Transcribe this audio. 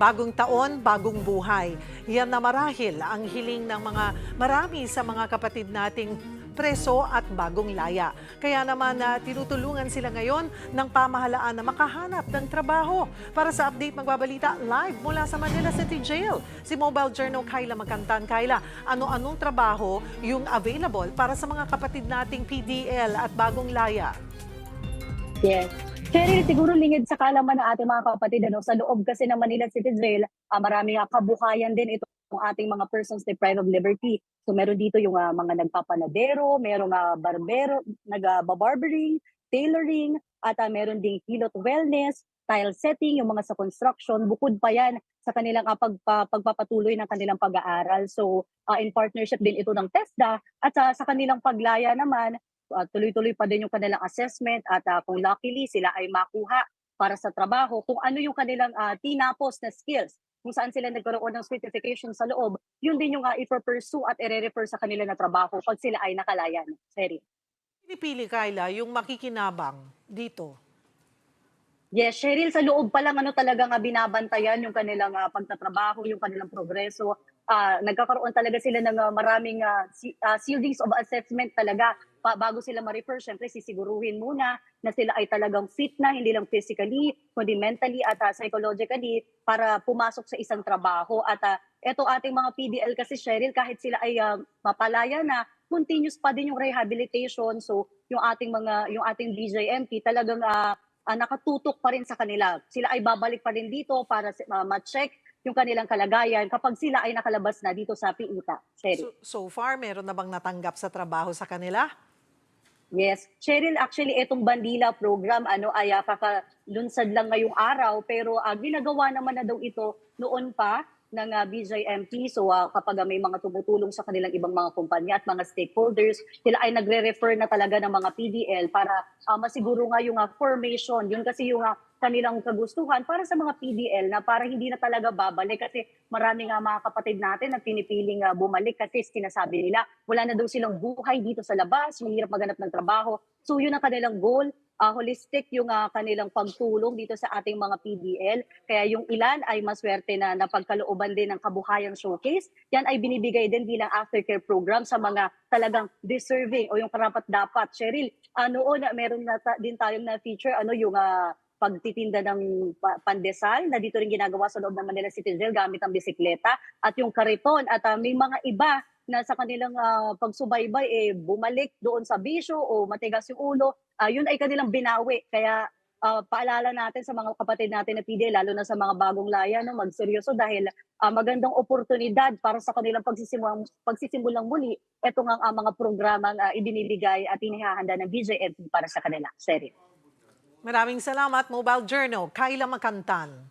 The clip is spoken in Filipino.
Bagong taon, bagong buhay. Yan na marahil ang hiling ng marami sa mga kapatid nating preso at bagong laya. Kaya naman tinutulungan sila ngayon ng pamahalaan na makahanap ng trabaho. Para sa update, magbabalita live mula sa Manila City Jail. Si Mobile Journal Kyla Makantan. Kyla, ano-anong trabaho yung available para sa mga kapatid nating PDL at bagong laya? Yes. Cheryl, siguro lingid sa kaalaman ng ating mga kapatid, sa loob kasi ng Manila City Jail, maraming kabuhayan din itong ating mga persons deprived of liberty. So meron dito yung mga nagpapanadero, merong barbero, nagbabarbering, tailoring, at meron ding pilot wellness, tile setting, yung mga sa construction. Bukod pa yan sa kanilang pagpapatuloy ng kanilang pag-aaral. So in partnership din ito ng TESDA at sa kanilang paglaya naman, tuloy-tuloy pa din yung kanilang assessment at kung luckily sila ay makuha para sa trabaho, kung ano yung kanilang tinapos na skills, kung saan sila nagkaroon ng certification sa loob, yun din yung ipo-pursue at i-refer sa kanila na trabaho pag sila ay nakalayan. Sorry. Pinipili, Kyla, yung makikinabang dito. Yes, Cheryl, sa loob pa lang talaga binabantayan yung kanilang pagtatrabaho, yung kanilang progreso. Nagkakaroon talaga sila ng maraming series of assessment talaga bago sila ma-refer. Syempre, sisiguruhin muna na sila ay talagang fit na, hindi lang physically, kundi mentally at psychologically para pumasok sa isang trabaho. At eto ating mga PDL kasi, Cheryl, kahit sila ay mapalaya na, continuous pa din yung rehabilitation. So, yung ating BJMP talagang nakatutok pa rin sa kanila. Sila ay babalik pa rin dito para ma-check yung kanilang kalagayan kapag sila ay nakalabas na dito sa PITA. So far, meron na bang natanggap sa trabaho sa kanila? Yes. Cheryl, actually, itong Bandila program ay kakalunsad lang ngayong araw pero ginagawa naman na daw ito noon pa ng BJMP. So kapag may mga tumutulong sa kanilang ibang mga kumpanya at mga stakeholders, sila ay nagre-refer na talaga ng mga PDL para masiguro nga yung formation. Yun kasi yung kanilang kagustuhan para sa mga PDL na para hindi na talaga babalik kasi marami nga mga kapatid natin na pinipiling bumalik kasi sinasabi nila wala na daw silang buhay dito sa labas, mahirap maghanap ng trabaho. So yun ang kanilang goal, holistic yung kanilang pagtulong dito sa ating mga PDL. Kaya yung ilan ay maswerte na napagkalooban din ng Kabuhayan Showcase. Yan ay binibigay din bilang aftercare program sa mga talagang deserving o yung karapat-dapat. Cheryl, noon meron na din tayong na feature yung pagtitinda ng pandesal na dito rin ginagawa sa loob ng Manila City Jail gamit ang bisikleta at yung kariton at may mga iba na sa kanilang pagsubaybay bumalik doon sa bisyo o matigas yung ulo, yun ay kanilang binawi. Kaya paalala natin sa mga kapatid natin na PD, lalo na sa mga bagong laya, magseryoso dahil magandang oportunidad para sa kanilang pagsisimulang muli. Ito nga ang mga programang ibinibigay at inihahanda ng BJMP para sa kanila. Seri. Maraming salamat, Mobile Journal Kyla Makantan.